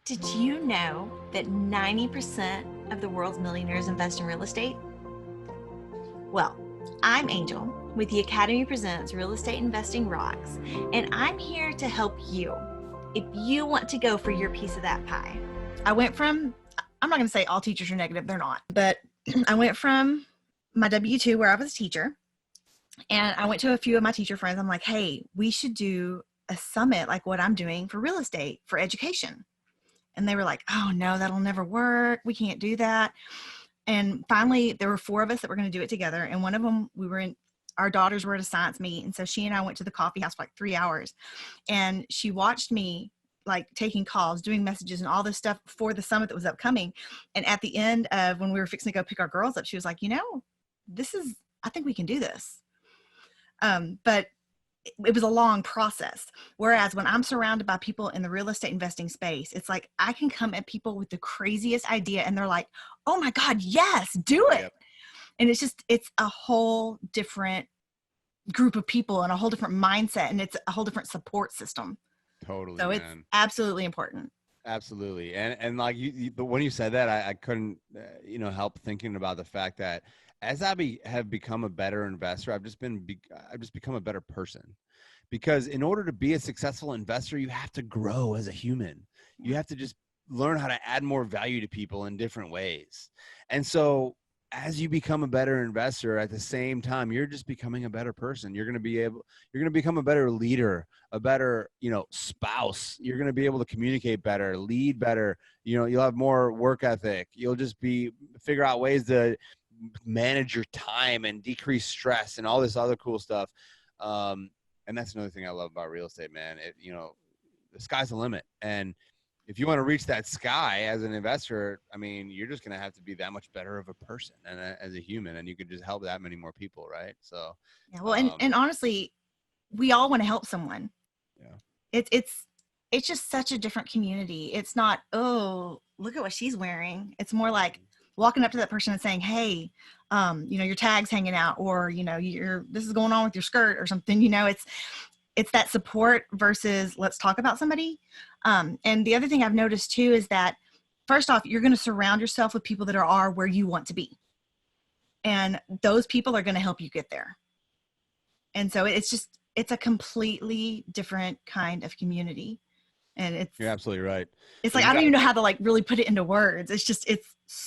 Did you know that 90% of the world's millionaires invest in real estate? Well, I'm Angel with the Academy Presents Real Estate Investing Rocks, and I'm here to help you if you want to go for your piece of that pie. I'm not going to say all teachers are negative, they're not, but I went from my W-2 where I was a teacher, and I went to a few of my teacher friends. I'm like, hey, we should do a summit like what I'm doing for real estate for education. And they were like, oh no, that'll never work. We can't do that. And finally, there were 4 of us that were going to do it together. And one of them, our daughters were at a science meet. And so she and I went to the coffee house for like 3 hours. And she watched me like taking calls, doing messages and all this stuff for the summit that was upcoming. And at the end of when we were fixing to go pick our girls up, she was like, I think we can do this. But it was a long process. Whereas when I'm surrounded by people in the real estate investing space, it's like I can come at people with the craziest idea and they're like, oh my God, yes, do it. Yep. And it's a whole different group of people and a whole different mindset, and it's a whole different support system. Totally. So it's absolutely important. Absolutely. And like but when you said that, I couldn't, help thinking about the fact that as I have become a better investor, I've just become a better person, because in order to be a successful investor, you have to grow as a human. You have to just learn how to add more value to people in different ways. And so as you become a better investor, at the same time, you're just becoming a better person. You're going to become a better leader, a better, spouse. You're going to be able to communicate better, lead better. You'll have more work ethic. You'll just figure out ways to manage your time and decrease stress and all this other cool stuff. And that's another thing I love about real estate, man. The sky's the limit. And if you want to reach that sky as an investor, I mean, you're just going to have to be that much better of a person and as a human, and you could just help that many more people. Right. So, yeah, well, and honestly, we all want to help someone. Yeah. It's just such a different community. It's not, oh, look at what she's wearing. It's more like walking up to that person and saying, hey, your tag's hanging out, or, this is going on with your skirt or something, it's that support versus let's talk about somebody. And the other thing I've noticed too is that first off, you're going to surround yourself with people that are where you want to be. And those people are going to help you get there. And so it's a completely different kind of community. And you're absolutely right. It's like, I don't even know how to like really put it into words. It's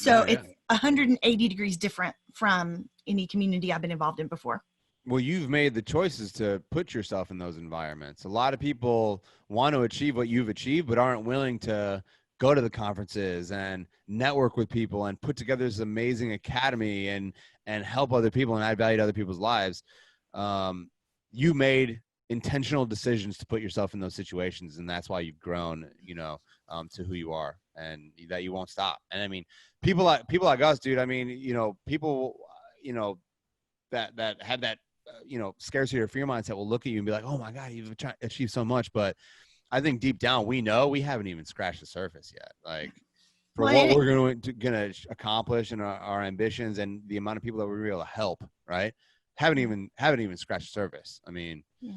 180 degrees different from any community I've been involved in before. Well, you've made the choices to put yourself in those environments. A lot of people want to achieve what you've achieved, but aren't willing to go to the conferences and network with people and put together this amazing academy and help other people and add value to other people's lives. You made intentional decisions to put yourself in those situations, and that's why you've grown, to who you are, and that you won't stop. And I mean, people like us, dude. I mean, people, that have that, scarcity or fear mindset will look at you and be like, oh my God, you've achieved so much. But I think deep down, we know we haven't even scratched the surface yet. Like for what we're going to accomplish and our ambitions and the amount of people that we're able to help, right? Haven't even scratched the surface. I mean, yeah.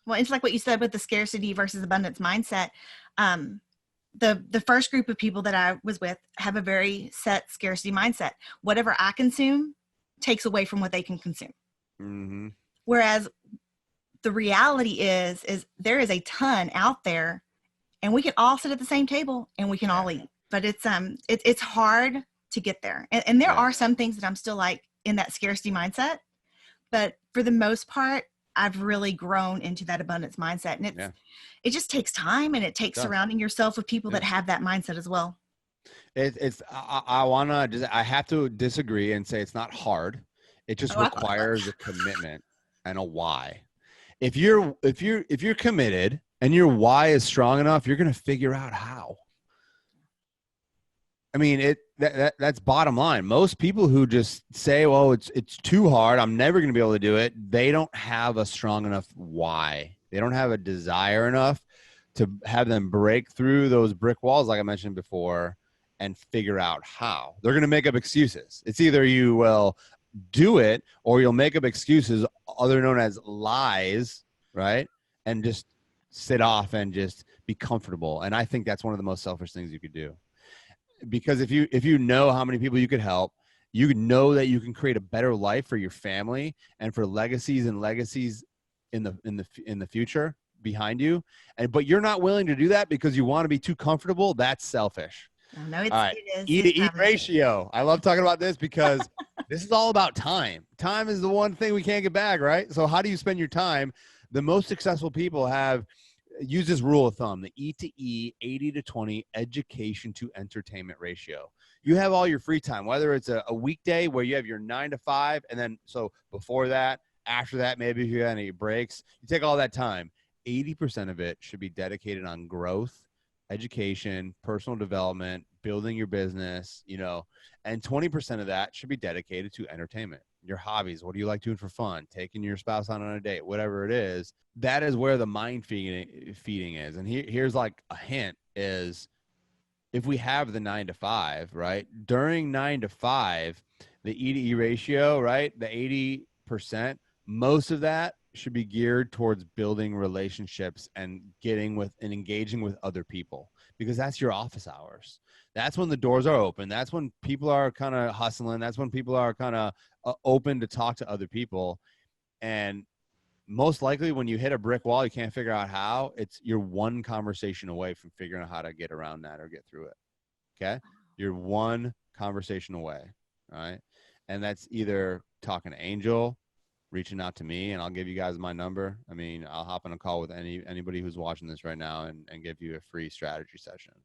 Well, it's like what you said with the scarcity versus abundance mindset. The first group of people that I was with have a very set scarcity mindset. Whatever I consume takes away from what they can consume. Mm-hmm. Whereas the reality is there is a ton out there, and we can all sit at the same table and we can all eat. But it's hard to get there. And there are some things that I'm still like in that scarcity mindset, but for the most part, I've really grown into that abundance mindset. And it just takes time, and it takes surrounding yourself with people that have that mindset as well. I have to disagree and say it's not hard. It just requires a commitment and a why. If you're committed and your why is strong enough, you're going to figure out how. I mean, that's bottom line. Most people who just say, well, it's too hard, I'm never going to be able to do it, they don't have a strong enough why. They don't have a desire enough to have them break through those brick walls, like I mentioned before, and figure out how. They're going to make up excuses. It's either you will do it or you'll make up excuses, other known as lies, right? And just sit off and just be comfortable. And I think that's one of the most selfish things you could do. Because if you know how many people you could help, you know that you can create a better life for your family and for legacies and legacies in the future behind you. But you're not willing to do that because you want to be too comfortable. That's selfish. Oh, no, All right. it is. E to E ratio. I love talking about this because this is all about time. Time is the one thing we can't get back, right? So how do you spend your time? The most successful people use this rule of thumb, the E to E, 80 to 20 education to entertainment ratio. You have all your free time, whether it's a weekday where you have your 9 to 5, and then so before that, after that, maybe if you have any breaks, you take all that time. 80% of it should be dedicated on growth, education, personal development, building your business, and 20% of that should be dedicated to entertainment, your hobbies. What do you like doing for fun? Taking your spouse on a date, whatever it is. That is where the mind feeding is. And here's like a hint is if we have the 9 to 5, right? During 9 to 5, the E to E ratio, right? The 80%, most of that should be geared towards building relationships and engaging with other people, because that's your office hours. That's when the doors are open. That's when people are kind of hustling. That's when people are kind of open to talk to other people. And most likely when you hit a brick wall, you can't figure out how, you're one conversation away from figuring out how to get around that or get through it. Okay. You're one conversation away. All right. And that's either talking to Angel, reaching out to me, and I'll give you guys my number. I mean, I'll hop on a call with anybody who's watching this right now and give you a free strategy session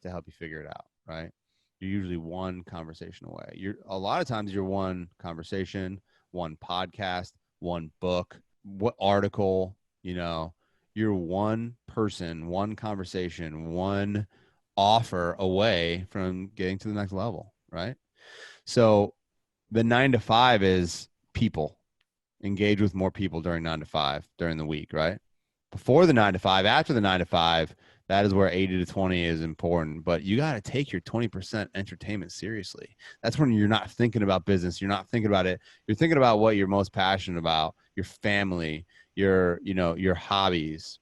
to help you figure it out. Right. You're usually one conversation away. A lot of times you're one conversation, one podcast, one book, what article, you're one person, one conversation, one offer away from getting to the next level. Right. So the 9 to 5 is people. Engage with more people during 9 to 5 during the week, right? Before the 9 to 5, after the 9 to 5, that is where 80 to 20 is important. But you got to take your 20% entertainment seriously. That's when you're not thinking about business. You're not thinking about it. You're thinking about what you're most passionate about, your family, your hobbies.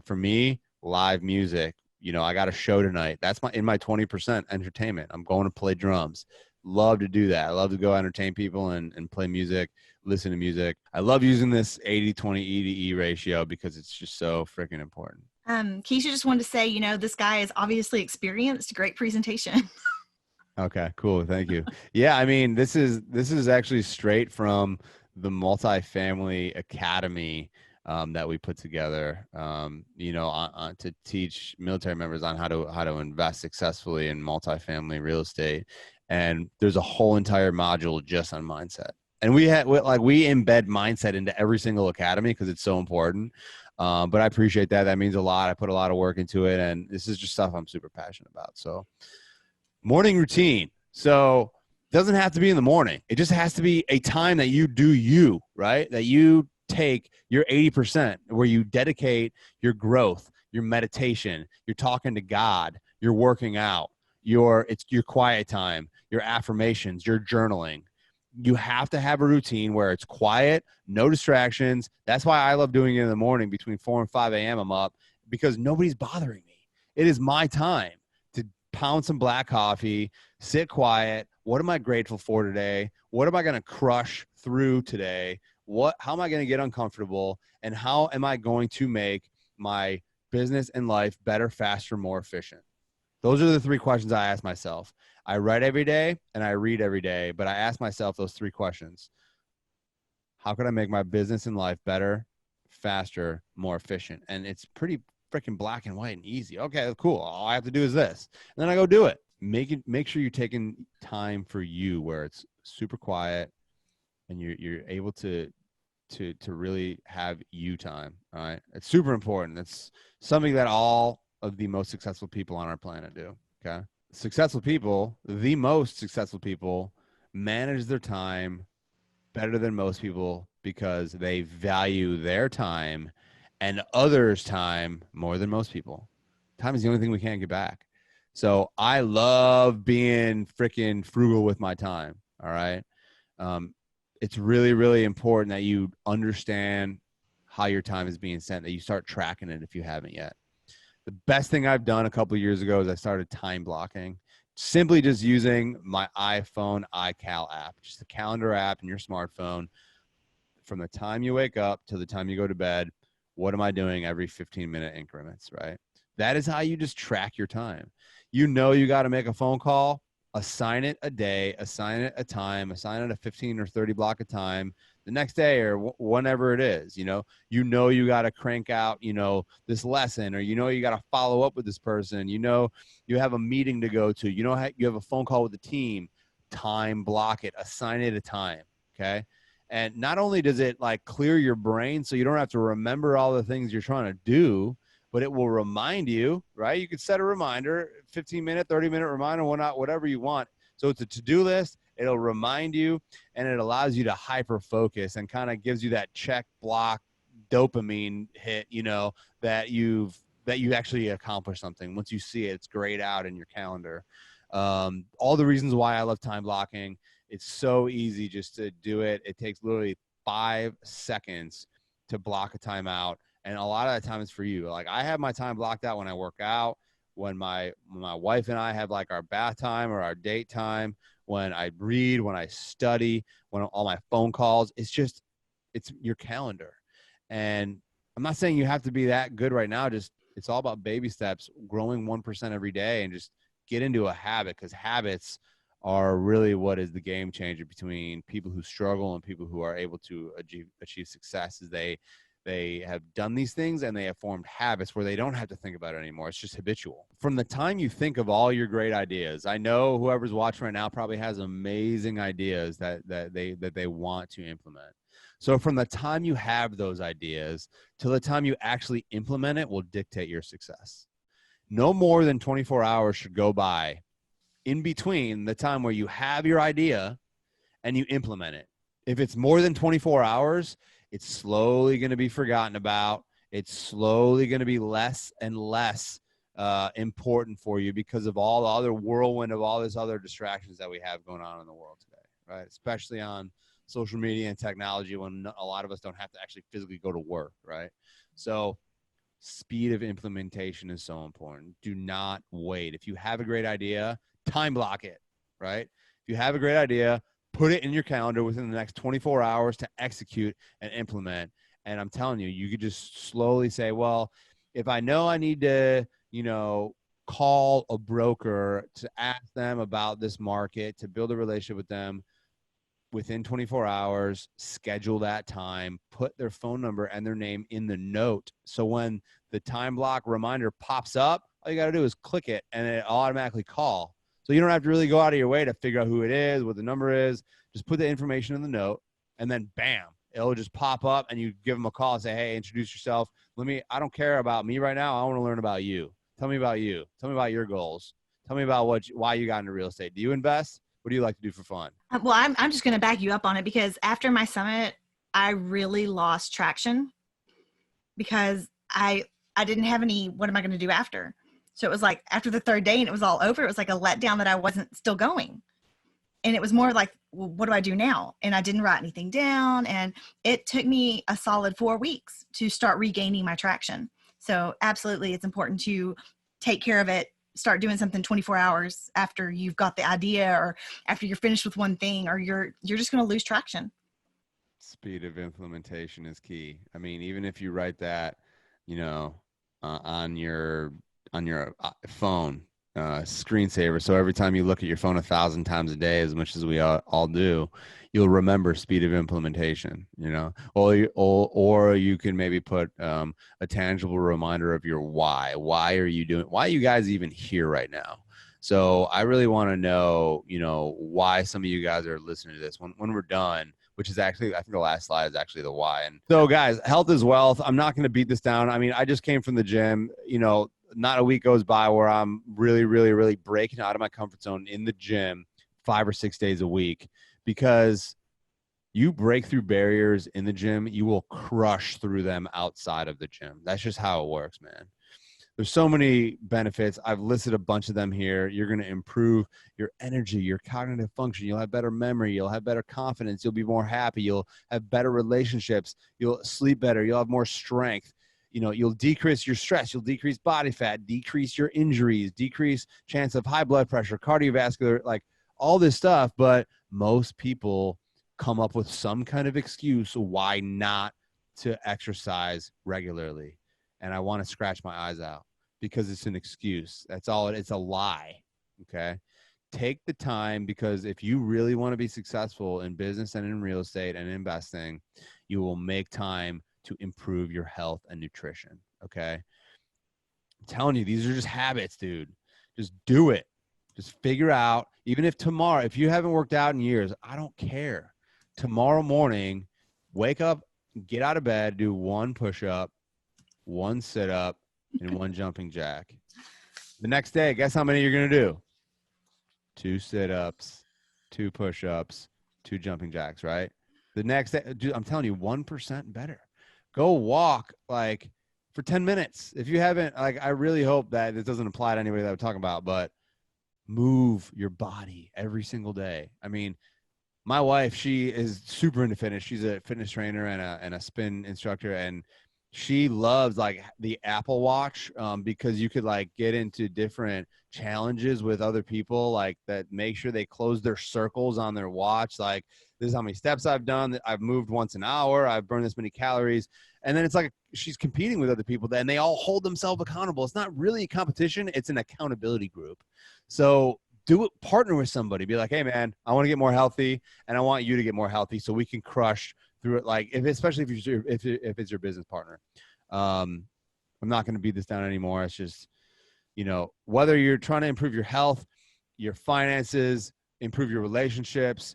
For me, live music. I got a show tonight. That's in my 20% entertainment. I'm going to play drums. Love to do that. I love to go entertain people and play music, listen to music. I love using this 80-20 E to E ratio because it's just so freaking important. Keisha just wanted to say, this guy is obviously experienced. Great presentation. Okay, cool. Thank you. Yeah, I mean, this is actually straight from the Multifamily Academy that we put together, to teach military members on how to invest successfully in multifamily real estate. And there's a whole entire module just on mindset. And we embed mindset into every single academy because it's so important. But I appreciate that. That means a lot. I put a lot of work into it, and this is just stuff I'm super passionate about. So morning routine. So it doesn't have to be in the morning. It just has to be a time that you do you, right? That you take your 80% where you dedicate your growth, your meditation, you're talking to God, you're working out, it's your quiet time, your affirmations, your journaling. You have to have a routine where it's quiet, no distractions. That's why I love doing it in the morning between 4 and 5 a.m. I'm up because nobody's bothering me. It is my time to pound some black coffee, sit quiet. What am I grateful for today? What am I going to crush through today? How am I going to get uncomfortable? And how am I going to make my business and life better, faster, more efficient? Those are the 3 questions I ask myself. I write every day and I read every day, but I ask myself those 3 questions. How can I make my business and life better, faster, more efficient? And it's pretty freaking black and white and easy. Okay, cool. All I have to do is this. And then I go do it. Make sure you're taking time for you where it's super quiet and you're able to really have you time. All right. It's super important. It's something that all of the most successful people on our planet do. Okay. The most successful people manage their time better than most people because they value their time and others' time more than most people. Time is the only thing we can't get back. So I love being freaking frugal with my time. All right. It's really, really important that you understand how your time is being spent, that you start tracking it if you haven't yet. The best thing I've done a couple of years ago is I started time blocking, simply just using my iPhone iCal app, just a calendar app in your smartphone. From the time you wake up to the time you go to bed, what am I doing every 15-minute increments, right? That is how you just track your time. You know you got to make a phone call, assign it a day, assign it a time, assign it a 15 or 30 block of time the next day or whenever it is. You got to crank out, this lesson, or you got to follow up with this person. You have a meeting to go to. You have a phone call with the team. Time block it, assign it a time. Okay. And not only does it like clear your brain so you don't have to remember all the things you're trying to do, but it will remind you, right? You could set a reminder, 15-minute, 30-minute reminder, whatever you want. So it's a to-do list. It'll remind you, and it allows you to hyper focus and kind of gives you that check block dopamine hit, that you actually accomplished something. Once you see it, it's grayed out in your calendar. All the reasons why I love time blocking. It's so easy just to do it. It takes literally 5 seconds to block a time out. And a lot of that time is for you. Like I have my time blocked out when I work out, when my wife and I have like our bath time or our date time, when I read, when I study, when all my phone calls. It's your calendar. And I'm not saying you have to be that good right now. It's all about baby steps, growing 1% every day, and just get into a habit, because habits are really what is the game changer between people who struggle and people who are able to achieve success. Is they have done these things and they have formed habits where they don't have to think about it anymore. It's just habitual. From the time you think of all your great ideas, I know whoever's watching right now probably has amazing ideas that they want to implement. So from the time you have those ideas till the time you actually implement it will dictate your success. No more than 24 hours should go by in between the time where you have your idea and you implement it. If it's more than 24 hours, it's slowly going to be forgotten about. It's slowly going to be less and less important for you because of all the other whirlwind of all these other distractions that we have going on in the world today, right? Especially on social media and technology, when a lot of us don't have to actually physically go to work, right? So speed of implementation is so important. Do not wait. If you have a great idea, time block it, right? If you have a great idea, put it in your calendar within the next 24 hours to execute and implement. And I'm telling you, you could just slowly say, well, if I know I need to, call a broker to ask them about this market, to build a relationship with them, within 24 hours, schedule that time, put their phone number and their name in the note. So when the time block reminder pops up, all you got to do is click it and it automatically call. So you don't have to really go out of your way to figure out who it is, what the number is. Just put the information in the note and then bam, it'll just pop up and you give them a call and say, hey, introduce yourself. I don't care about me right now. I want to learn about you. Tell me about you. Tell me about your goals. Tell me about why you got into real estate. Do you invest? What do you like to do for fun? Well, I'm just going to back you up on it, because after my summit, I really lost traction because I didn't have any, what am I going to do after? So it was like after the third day and it was all over, it was like a letdown that I wasn't still going. And it was more like, well, what do I do now? And I didn't write anything down. And it took me a solid 4 weeks to start regaining my traction. So absolutely, it's important to take care of it. Start doing something 24 hours after you've got the idea, or after you're finished with one thing, or you're just going to lose traction. Speed of implementation is key. I mean, even if you write that, on your phone screensaver, so every time you look at your phone 1,000 times a day, as much as we all do, you'll remember speed of implementation. Or you can maybe put a tangible reminder of your why. Why are you guys even here right now? So I really want to know, why some of you guys are listening to this when we're done, which is actually, I think the last slide is actually the why. And so guys, health is wealth. I'm not going to beat this down. I mean, I just came from the gym, not a week goes by where I'm really, really, really breaking out of my comfort zone in the gym 5 or 6 days a week, because you break through barriers in the gym, you will crush through them outside of the gym. That's just how it works, man. There's so many benefits. I've listed a bunch of them here. You're going to improve your energy, your cognitive function. You'll have better memory. You'll have better confidence. You'll be more happy. You'll have better relationships. You'll sleep better. You'll have more strength. you'll decrease your stress, you'll decrease body fat, decrease your injuries, decrease chance of high blood pressure, cardiovascular, like all this stuff. But most people come up with some kind of excuse why not to exercise regularly. And I want to scratch my eyes out because it's an excuse. That's all. It's a lie. Okay. Take the time, because if you really want to be successful in business and in real estate and investing, you will make time to improve your health and nutrition. Okay. I'm telling you, these are just habits, dude. Just do it. Just figure out, even if tomorrow, if you haven't worked out in years, I don't care. Tomorrow morning, wake up, get out of bed, do one push-up, one sit-up, and one jumping jack. The next day, guess how many you're going to do? 2 sit-ups, 2 push-ups, 2 jumping jacks, right? The next day, dude, I'm telling you, 1% better. Go walk like for 10 minutes. If you haven't, like, I really hope that this doesn't apply to anybody that we're talking about, but move your body every single day. I mean, my wife, she is super into fitness. She's a fitness trainer and a spin instructor, and she loves like the Apple Watch because you could like get into different challenges with other people, like that make sure they close their circles on their watch. Like, this is how many steps I've done. I've moved once an hour. I've burned this many calories. And then it's like she's competing with other people, and they all hold themselves accountable. It's not really a competition. It's an accountability group. So do it, partner with somebody. Be like, hey man, I want to get more healthy, and I want you to get more healthy so we can crush through it. Like, especially if it's your business partner. I'm not going to beat this down anymore. It's just, whether you're trying to improve your health, your finances, improve your relationships,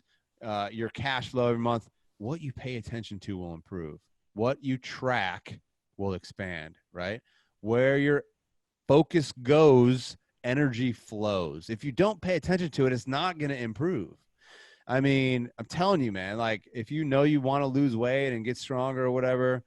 your cash flow every month, what you pay attention to will improve. What you track will expand, right? Where your focus goes, energy flows. If you don't pay attention to it, it's not going to improve. I mean, I'm telling you, man, like if you know you want to lose weight and get stronger or whatever,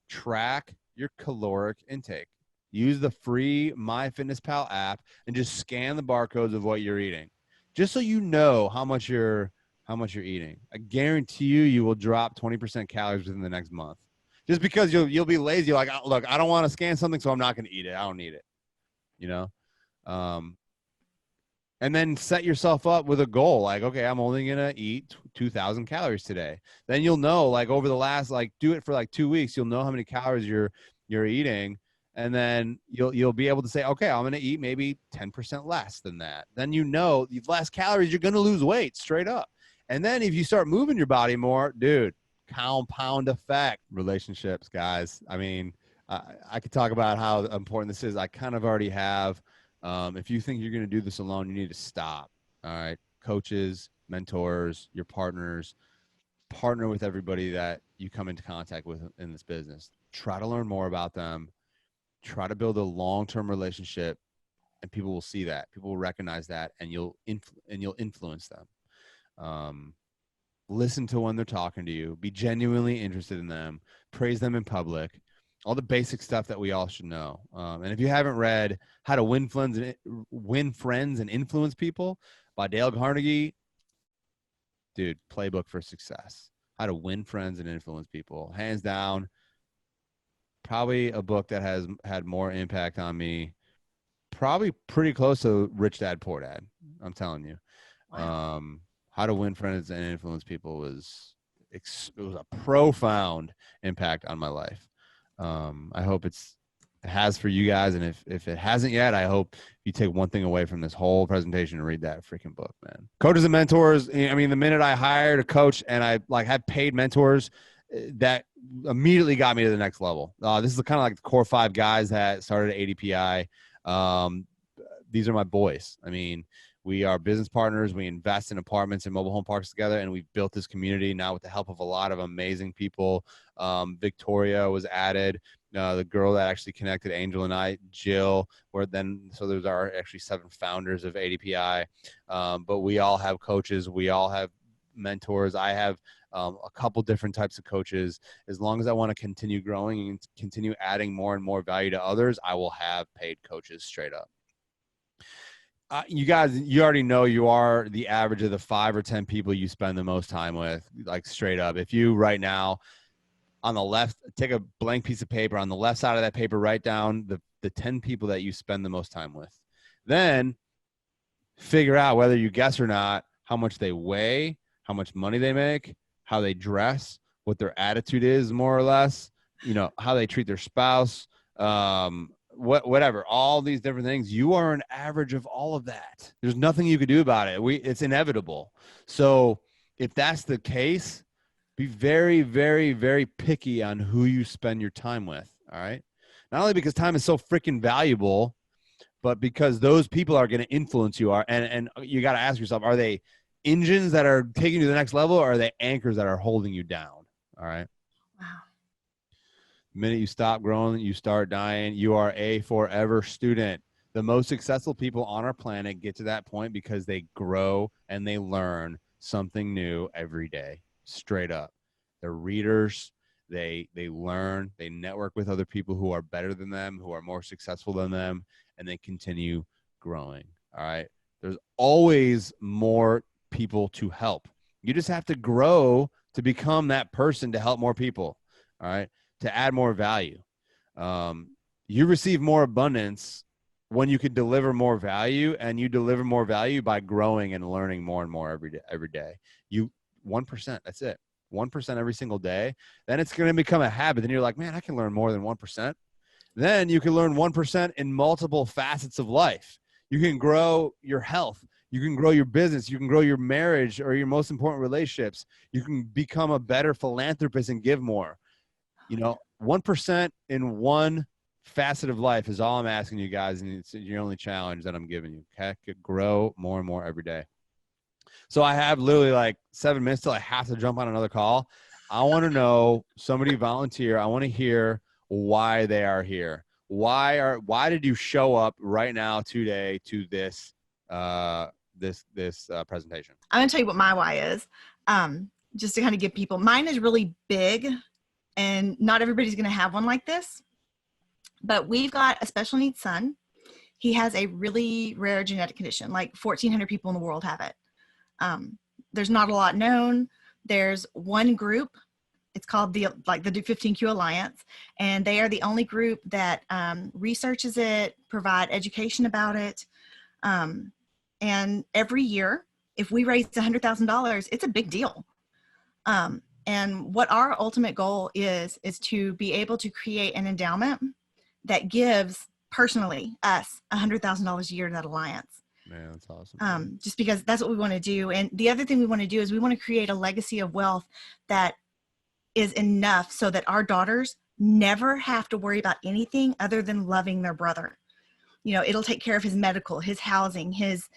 track your caloric intake. Use the free MyFitnessPal app and just scan the barcodes of what you're eating, just so you know how much you're eating. I guarantee you will drop 20% calories within the next month, just because you'll be lazy. You're like, look, I don't want to scan something, so I'm not going to eat it. I don't need it, and then set yourself up with a goal. Like, okay, I'm only going to eat 2,000 calories today. Then you'll know, like over the last, like do it for like 2 weeks. You'll know how many calories you're eating. And then you'll be able to say, okay, I'm going to eat maybe 10% less than that. Then these less calories, you're going to lose weight straight up. And then if you start moving your body more, dude, compound effect. Relationships, guys. I mean, I could talk about how important this is. I kind of already have. If you think you're going to do this alone, you need to stop. All right. Coaches, mentors, your partners, partner with everybody that you come into contact with in this business. Try to learn more about them. Try to build a long-term relationship, and people will see that. People will recognize that, and you'll influence them. Listen to when they're talking to you. Be genuinely interested in them. Praise them in public. All the basic stuff that we all should know. And if you haven't read How to Win Friends and Influence People by Dale Carnegie, dude, playbook for success. How to Win Friends and Influence People. Hands down, probably a book that has had more impact on me. Probably pretty close to Rich Dad, Poor Dad. I'm telling you. Wow. How to Win Friends and Influence People it was a profound impact on my life. I hope it has for you guys. And if it hasn't yet, I hope you take one thing away from this whole presentation and read that freaking book, man. Coaches and mentors. I mean, the minute I hired a coach and I like had paid mentors, that immediately got me to the next level. This is kind of like the core 5 guys that started at ADPI. These are my boys. I mean, we are business partners. We invest in apartments and mobile home parks together, and we've built this community now with the help of a lot of amazing people. Victoria was added, the girl that actually connected Angel and I, Jill, so there's our actually 7 founders of ADPI. But we all have coaches. We all have mentors. I have a couple different types of coaches. As long as I want to continue growing and continue adding more and more value to others, I will have paid coaches straight up. You guys, you already know you are the average of the 5 or 10 people you spend the most time with, like straight up. If you right now On the left, take a blank piece of paper. On the left side of that paper, write down the 10 people that you spend the most time with. Then figure out, whether you guess or not, how much they weigh, how much money they make, how they dress, what their attitude is, more or less, how they treat their spouse, whatever, all these different things. You are an average of all of that. There's nothing you could do about it. It's inevitable. So if that's the case, be very, very, very picky on who you spend your time with. All right. Not only because time is so freaking valuable, but because those people are going to influence you. And you got to ask yourself, are they engines that are taking you to the next level, or are they anchors that are holding you down? All right. Wow. The minute you stop growing, you start dying. You are a forever student. The most successful people on our planet get to that point because they grow and they learn something new every day. Straight up. They're readers. They learn. They network with other people who are better than them, who are more successful than them, and they continue growing. All right. There's always more people to help. You just have to grow to become that person to help more people. All right. To add more value. You receive more abundance when you can deliver more value, and you deliver more value by growing and learning more and more every day. 1%, that's it. 1% every single day. Then it's going to become a habit. Then you're like, man, I can learn more than 1%. Then you can learn 1% in multiple facets of life. You can grow your health. You can grow your business. You can grow your marriage or your most important relationships. You can become a better philanthropist and give more. 1% in one facet of life is all I'm asking you guys. And it's your only challenge that I'm giving you. Okay. Grow more and more every day. So I have literally like 7 minutes till I have to jump on another call. I want to know, somebody volunteer. I want to hear why they are here. Why did you show up right now today to this presentation? I'm going to tell you what my why is, just to kind of give people, mine is really big, and not everybody's going to have one like this, but we've got a special needs son. He has a really rare genetic condition, like 1,400 people in the world have it. There's not a lot known. There's one group, it's called the 15Q Alliance, and they are the only group that researches it, provide education about it. And every year, if we raise $100,000, it's a big deal. And what our ultimate goal is to be able to create an endowment that gives personally us $100,000 a year to that alliance. Man, that's awesome. Just because that's what we want to do. And the other thing we want to do is we want to create a legacy of wealth that is enough so that our daughters never have to worry about anything other than loving their brother. It'll take care of his medical, his housing, his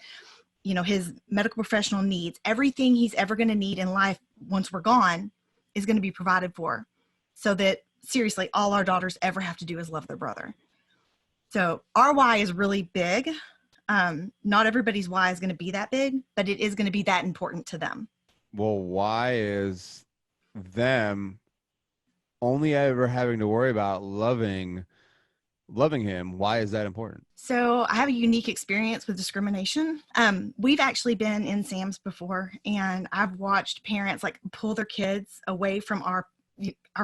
medical professional needs. Everything he's ever going to need in life once we're gone is going to be provided for, so that seriously, all our daughters ever have to do is love their brother. So our why is really big. Not everybody's why is going to be that big, but it is going to be that important to them. Well, why is them only ever having to worry about loving him? Why is that important? So I have a unique experience with discrimination. We've actually been in Sam's before, and I've watched parents like pull their kids away from our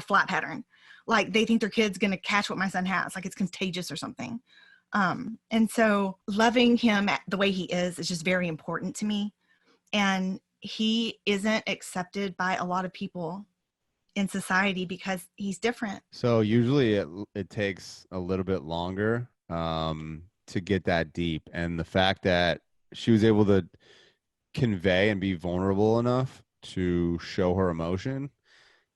flat pattern. Like they think their kid's going to catch what my son has, like it's contagious or something. And so loving him the way he is just very important to me. And he isn't accepted by a lot of people in society because he's different. So usually it takes a little bit longer to get that deep. And the fact that she was able to convey and be vulnerable enough to show her emotion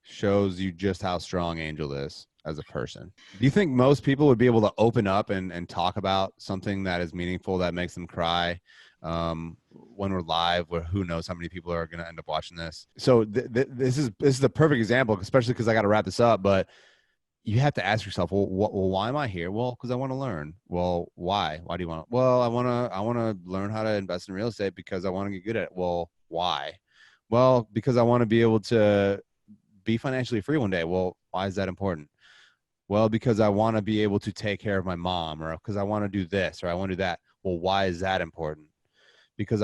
shows you just how strong Angel is as a person. Do you think most people would be able to open up and talk about something that is meaningful, that makes them cry when we're live, where who knows how many people are going to end up watching this? So this is the perfect example, especially because I got to wrap this up, but you have to ask yourself, well, why am I here? Well, because I want to learn. Well, why? Why do you want to? Well, I want to learn how to invest in real estate because I want to get good at it. Well, why? Well, because I want to be able to be financially free one day. Well, why is that important? Well, because I want to be able to take care of my mom, or because I want to do this, or I want to do that. Well, why is that important? Because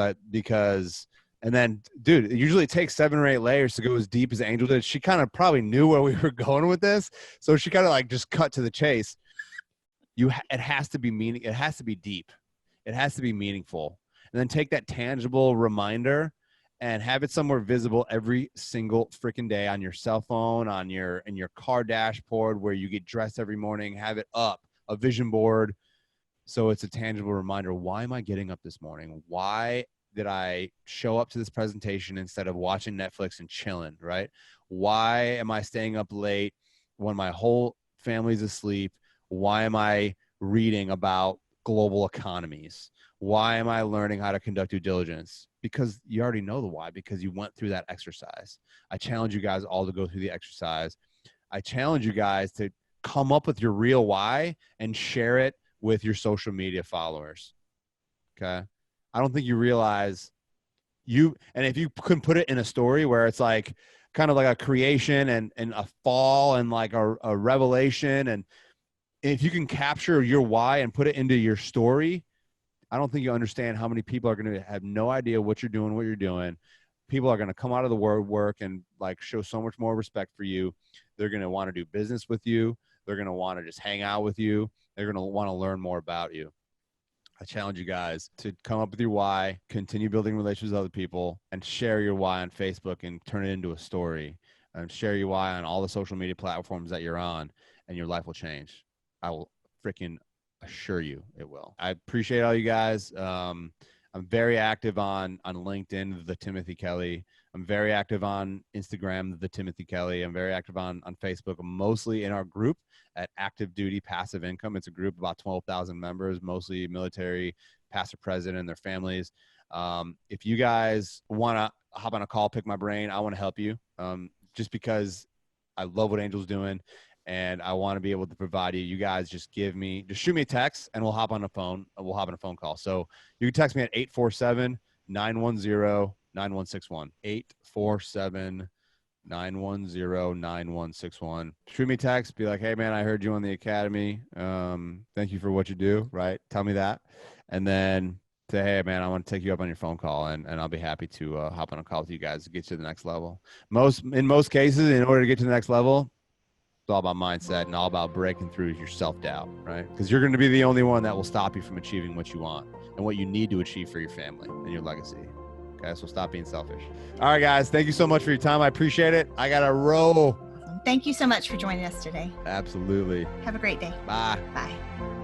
And then, dude, it usually takes 7 or 8 layers to go as deep as Angel did. She kind of probably knew where we were going with this. So she kind of like just cut to the chase. It has to be meaning. It has to be deep. It has to be meaningful. And then take that tangible reminder and have it somewhere visible every single freaking day on your cell phone, in your car dashboard where you get dressed every morning. Have it up, a vision board. So it's a tangible reminder. Why am I getting up this morning? Why did I show up to this presentation instead of watching Netflix and chilling, right? Why am I staying up late when my whole family's asleep? Why am I reading about global economies? Why am I learning how to conduct due diligence? Because you already know the why, because you went through that exercise. I challenge you guys all to go through the exercise. I challenge you guys to come up with your real why and share it with your social media followers. Okay. I don't think you realize and if you can put it in a story where it's like kind of like a creation and a fall and like a revelation. And if you can capture your why and put it into your story, I don't think you understand how many people are going to have no idea what you're doing. People are going to come out of the work and like show so much more respect for you. They're going to want to do business with you. They're going to want to just hang out with you. They're going to want to learn more about you. I challenge you guys to come up with your why, continue building relationships with other people, and share your why on Facebook and turn it into a story. And share your why on all the social media platforms that you're on, and your life will change. I will freaking assure you it will. I appreciate all you guys. I'm very active on LinkedIn, the Timothy Kelly. I'm very active on Instagram, the Timothy Kelly. I'm very active on Facebook. I'm mostly in our group at Active Duty Passive Income. It's a group of about 12,000 members, mostly military, past or present, and their families. If you guys want to hop on a call, pick my brain, I want to help you just because I love what Angel's doing. And I want to be able to provide you. You guys just shoot me a text and we'll hop on the phone. We'll hop on a phone call. So you can text me at 847-910-9161. 847-910-9161. Shoot me a text. Be like, hey man, I heard you on the academy. Thank you for what you do. Right. Tell me that. And then say, hey man, I want to take you up on your phone call and I'll be happy to hop on a call with you guys to get you to the next level. In most cases, in order to get to the next level, all about mindset and all about breaking through your self-doubt, right? Because you're going to be the only one that will stop you from achieving what you want and what you need to achieve for your family and your legacy. Okay, so stop being selfish. All right, guys, thank you so much for your time. I appreciate it. I got to roll. Awesome. Thank you so much for joining us today. Absolutely. Have a great day. Bye. Bye.